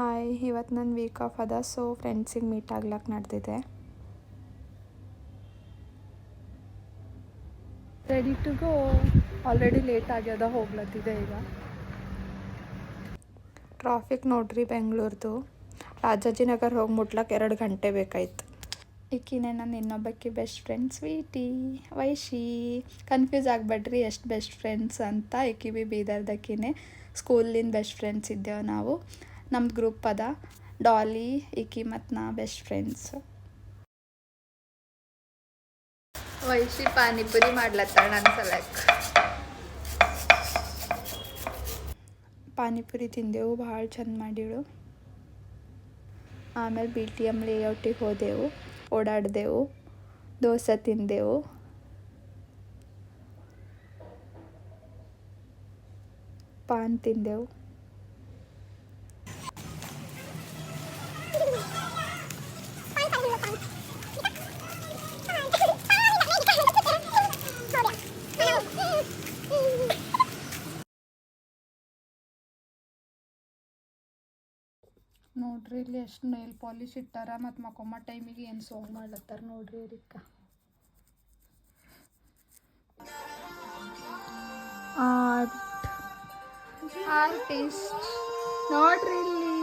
Hi, ಇವತ್ತು ನನ್ನ week off ಅದ, ಸೊ ಫ್ರೆಂಡ್ಸಿಗೆ ಮೀಟ್ ಆಗ್ಲಕ್ಕೆ ನಡೆದಿದೆ. Ready to go. Already late ಆಗ್ಯದ, ಹೋಗ್ಲತ್ತಿದೆ ಈಗ. ಟ್ರಾಫಿಕ್ ನೋಡ್ರಿ ಬೆಂಗಳೂರ್ದು. ರಾಜಾಜಿನಗರ್ ಹೋಗಿ ಮುಟ್ಲಕ್ಕೆ 2 ಗಂಟೆ ಬೇಕಾಯ್ತು. ಈಕಿನೇ ನನ್ನ ಇನ್ನೊಬ್ಬಕ್ಕೆ ಬೆಸ್ಟ್ ಫ್ರೆಂಡ್ ಸ್ವೀಟಿ ವೈಶಿ. ಕನ್ಫ್ಯೂಸ್ ಆಗಬೇಡ್ರಿ ಎಷ್ಟು ಬೆಸ್ಟ್ ಫ್ರೆಂಡ್ಸ್ ಅಂತ. ಈಕಿ ಬಿ ಬೀದರ್ದಕ್ಕಿನೇ ಸ್ಕೂಲಿನ ಬೆಸ್ಟ್ ಫ್ರೆಂಡ್ಸ್ ಇದ್ದೇವೆ ನಾವು. ನಮ್ದು ಗ್ರೂಪ್ ಅದ, ಡಾಲಿ, ಈಕಿ ಮತ್ತು ನಾ ಬೆಸ್ಟ್ ಫ್ರೆಂಡ್ಸ್. ವೈಶಿ ಪಾನಿಪುರಿ ಮಾಡ್ಲತ್ತಾಳ ನನ್ನ ಸಲಕ್ಕೆ. ಪಾನಿಪುರಿ ತಿಂದೆವು, ಭಾಳ ಚಂದ ಮಾಡಿಳು. ಆಮೇಲೆ BTM ಲೇಔಟಿಗೆ ಹೋದೆವು, ಓಡಾಡಿದೆವು, ದೋಸೆ ತಿಂದೆವು. ಪಾನ್ ತಿಂದೆವು. ನೋಡ್ರಿ ಇಲ್ಲಿ ಎಷ್ಟು ನೈಲ್ ಪಾಲಿಶ್ ಇಟ್ಟಾರ, ಮತ್ತು ಮಕ್ಕೊಮ್ಮ ಟೈಮಿಗೆ ಏನು ಸಾಂಗ್ ಮಾಡ್ಲತ್ತಾರ ನೋಡ್ರಿ ಇದಕ್ಕೆ. ಆರ್ಟಿಸ್ಟ್ ನೋಡ್ರಿ ಇಲ್ಲಿ.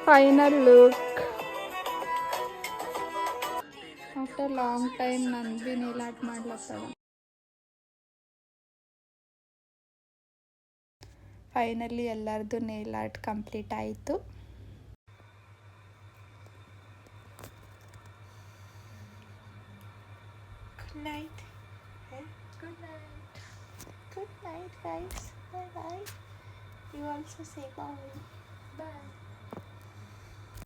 Final look after long time. ನನ್ ಬಿ ನೇಲ್ ಆರ್ಟ್ ಮಾಡ್ಲತ್ತಾಳ. ಫೈನಲಿ ಎಲ್ಲರದು ನೇಲ್ ಆರ್ಟ್ ಕಂಪ್ಲೀಟ್ ಆಯಿತು. Good night. Good night. Good night, guys. Bye bye. You also say bye. Bye.